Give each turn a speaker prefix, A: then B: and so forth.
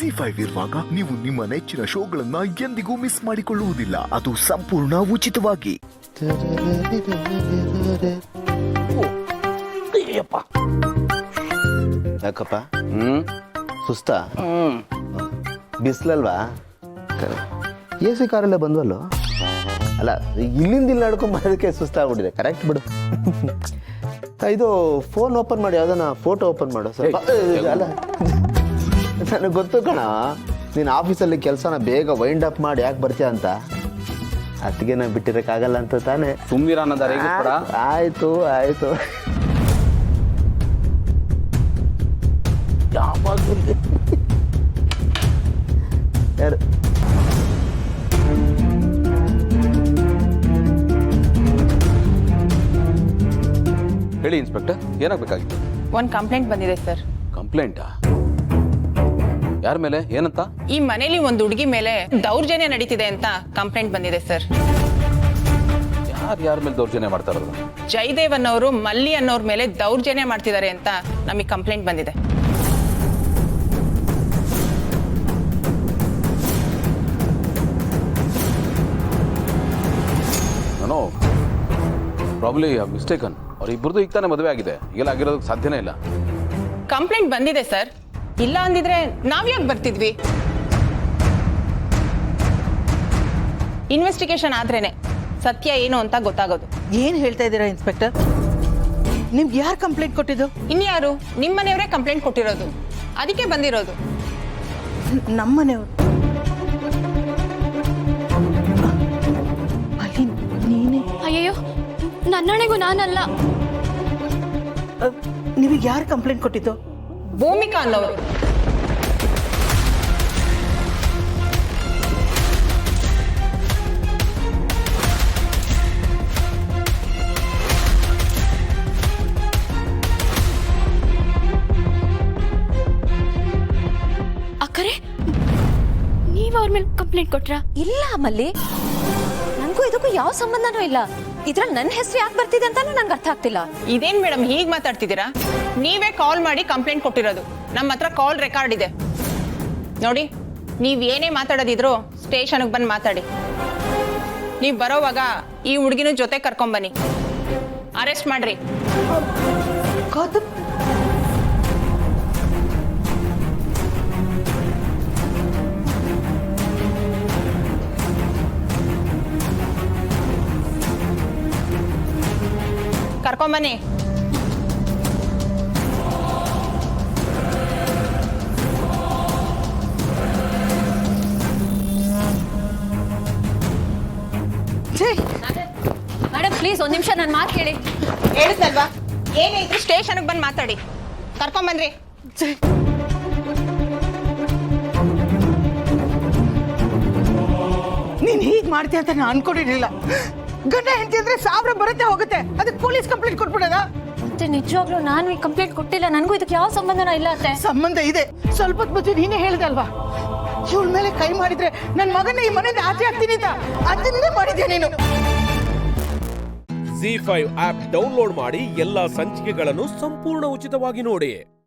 A: ZEE5 ಇರುವಾಗ ನೀವು ನಿಮ್ಮ ನೆಚ್ಚಿನ ಶೋಗಳನ್ನ ಎಂದಿಗೂ ಮಿಸ್ ಮಾಡಿಕೊಳ್ಳುವುದಿಲ್ಲ. ಅದು ಸಂಪೂರ್ಣ ಉಚಿತವಾಗಿ.
B: ಯಾಕಪ್ಪ ಸುಸ್ತಾ? ಬಿಸ್ಲಲ್ವಾ? AC ಕಾರಲ್ಲೇ ಬಂದ್ವಲ್ಲೋ. ಅಲ್ಲ, ಇಲ್ಲಿಂದ ಇಲ್ಲಿ ನಡ್ಕೊಂಡ್ ಬರೋದಕ್ಕೆ ಸುಸ್ತಾಗ್ಬಿಟ್ಟಿದೆ. ಕರೆಕ್ಟ್ ಬಿಡು. ಇದು ಫೋನ್ ಓಪನ್ ಮಾಡಿ, ಯಾವ್ದಾನ ಫೋಟೋ ಓಪನ್ ಮಾಡು ಸ್ವಲ್ಪ. ಅಲ್ಲ, ನನಗೆ ಗೊತ್ತು ಕಣ, ನೀನು ಆಫೀಸಲ್ಲಿ ಕೆಲಸನ ಬೇಗ ವೈಂಡ್ ಅಪ್ ಮಾಡಿ ಯಾಕೆ ಬರ್ತೀಯ ಅಂತ. ಅದಕ್ಕೆ ನಾನು ಬಿಟ್ಟಿರೋಕ್ಕಾಗಲ್ಲ ಅಂತ ತಾನೇ.
C: ಸುಮ್ಮೀರ ಅನ್ನೋದಾರೆ.
B: ಆಯ್ತು ಆಯ್ತು. ಯಾರು
C: ಹೇಳಿ ಇನ್ಸ್ಪೆಕ್ಟರ್, ಏನಾಗಬೇಕಾಗಿತ್ತು?
D: ಒಂದು ಕಂಪ್ಲೇಂಟ್ ಬಂದಿದೆ ಸರ್.
C: ಕಂಪ್ಲೇಂಟಾ? ಯಾರ ಮೇಲೆ? ಏನಂತ?
D: ಈ ಮನೇಲಿ ಒಂದು ಹುಡುಗಿ ಮೇಲೆ ದೌರ್ಜನ್ಯ ನಡೀತಿದೆ ಅಂತ ಕಂಪ್ಲೇಂಟ್ ಬಂದಿದೆ ಸರ್.
C: ಯಾರ ಮೇಲೆ ದೌರ್ಜನ್ಯ ಮಾಡ್ತಾ ಇರೋದು?
D: ಜಯದೇವ್ ಅನ್ನೋರು ಮಲ್ಲಿ ಅನ್ನೋರ್ ಮೇಲೆ ದೌರ್ಜನ್ಯ ಮಾಡ್ತಿದ್ದಾರೆ ಅಂತ ನಮಗೆ ಕಂಪ್ಲೇಂಟ್ ಬಂದಿದೆ.
C: ನಾನು ಪ್ರಾಬ್ಲಿ ಮಿಸ್ಟೇಕನ್. ಅವ್ರಿಬ್ಬರದು ಈಗ ತಾನೇ ಮದುವೆ ಆಗಿದೆ. ಈಗೆಲ್ಲ ಆಗಿರೋದಕ್ಕೆ ಸಾಧ್ಯನೇ ಇಲ್ಲ.
D: ಕಂಪ್ಲೇಂಟ್ ಬಂದಿದೆ ಸರ್. ಇಲ್ಲ ಅಂದಿದ್ರೆ ನಾವ್ಯಾಕೆ ಬರ್ತಿದ್ವಿ? ಇನ್ವೆಸ್ಟಿಗೇಷನ್ ಆದ್ರೇನೆ ಸತ್ಯ ಏನು ಅಂತ ಗೊತ್ತಾಗೋದು.
E: ಏನ್ ಹೇಳ್ತಾ ಇದ್ದೀರಾ ಇನ್ಸ್ಪೆಕ್ಟರ್? ನಿಮ್ಗೆ ಯಾರು ಕಂಪ್ಲೇಂಟ್ ಕೊಟ್ಟಿದ್ದು?
D: ಇನ್ಯಾರು? ನಿಮ್ಮನೆಯವರೇ ಕಂಪ್ಲೇಂಟ್ ಕೊಟ್ಟಿರೋದು, ಅದಕ್ಕೆ ಬಂದಿರೋದು.
E: ನಮ್ಮನೆಯವರು? ನೀನೇ?
F: ಅಯ್ಯಯ್ಯೋ, ನನ್ನಣೆಗೂ ನಾನಲ್ಲ.
E: ನಿಮಗೆ ಯಾರು ಕಂಪ್ಲೇಂಟ್ ಕೊಟ್ಟಿದ್ದು?
D: ಭೂಮಿಕಾ ಅನ್ನೋರು.
F: ಅಕ್ಕರೆ, ನೀವ್ ಅವ್ರ ಮೇಲೆ ಕಂಪ್ಲೇಂಟ್ ಕೊಟ್ರಾ?
G: ಇಲ್ಲ ಮಲ್ಲಿ, ನನಗೂ ಇದಕ್ಕೂ ಯಾವ ಸಂಬಂಧನೂ ಇಲ್ಲ. ಇದ್ರಲ್ಲಿ ನನ್ನ ಹೆಸರು ಯಾಕೆ ಬರ್ತಿದೆ ಅಂತಾನು ನನ್ಗೆ ಅರ್ಥ ಆಗ್ತಿಲ್ಲ.
D: ಇದೇನ್ ಮೇಡಮ್ ಹೀಗ್ ಮಾತಾಡ್ತಿದ್ದೀರಾ? ನೀವೇ ಕಾಲ್ ಮಾಡಿ ಕಂಪ್ಲೇಂಟ್ ಕೊಟ್ಟಿರೋದು. ನಮ್ಮ ಹತ್ರ ಕಾಲ್ ರೆಕಾರ್ಡ್ ಇದೆ ನೋಡಿ. ನೀವ್ ಏನೇ ಮಾತಾಡೋದಿದ್ರು ಸ್ಟೇಷನ್ಗೆ ಬಂದು ಮಾತಾಡಿ. ನೀವ್ ಬರೋವಾಗ ಈ ಹುಡುಗಿನ ಜೊತೆ ಕರ್ಕೊಂಬನ್ನಿ, ಅರೆಸ್ಟ್ ಮಾಡ್ರಿ. ಕರ್ಕೊಂಬನ್ನಿ.
G: ಮೇಡಮ್ ಪ್ಲೀಸ್ ಒಂದ್ ನಿಮಿಷ ನನ್ನ ಮಾತು ಕೇಳಿ.
D: ಹೇಳಿದ್ನಲ್ವಾ, ಏನೇ ಇದ್ರು ಸ್ಟೇಷನ್ಗೆ ಬಂದು ಮಾತಾಡಿ. ಕರ್ಕೊಂಬನ್ರಿ.
E: ನೀನ್ ಹೀಗ್ ಮಾಡ್ತೀಯ ಅಂತ ನಾನು ಅನ್ಕೊಂಡಿರ್ಲಿಲ್ಲ. ಗಂಡ ಹೆಂಡತಿ ಅಂದ್ರೆ 1000 ಬರುತ್ತೆ ಹೋಗುತ್ತೆ, ಅದಕ್ಕೆ ಪೊಲೀಸ್ ಕಂಪ್ಲೇಂಟ್ ಕೊಟ್ಬಿಡೋಣ?
G: ಮತ್ತೆ ನಿಜವಾಗ್ಲೂ ನಾನು ಈ ಕಂಪ್ಲೇಂಟ್ ಕೊಟ್ಟಿಲ್ಲ. ನನಗೂ ಇದಕ್ಕೆ ಯಾವ ಸಂಬಂಧನೂ ಇಲ್ಲ ಅತ್ತೆ.
E: ಸಂಬಂಧ ಇದೆ. ಸ್ವಲ್ಪ ಹೊತ್ತು ಮುಂಚೆ ನೀನೇ ಹೇಳಿದೆ ಅಲ್ವಾ, ಇವಳ ಮೇಲೆ ಕೈ ಮಾಡಿದ್ರೆ ನನ್ನ ಮಗನ ಈ ಮನೆಯಿಂದ ಆಚೆ ಆಗ್ತೀನಿ ಅಂತ. ಅದನ್ನೇ ಮಾಡಿದ್ಯಾ ನೀನು.
H: ZEE5 ಆಪ್ ಡೌನ್ಲೋಡ್ ಮಾಡಿ ಎಲ್ಲಾ ಸಂಚಿಕೆಗಳನ್ನು ಸಂಪೂರ್ಣ ಉಚಿತವಾಗಿ ನೋಡಿ.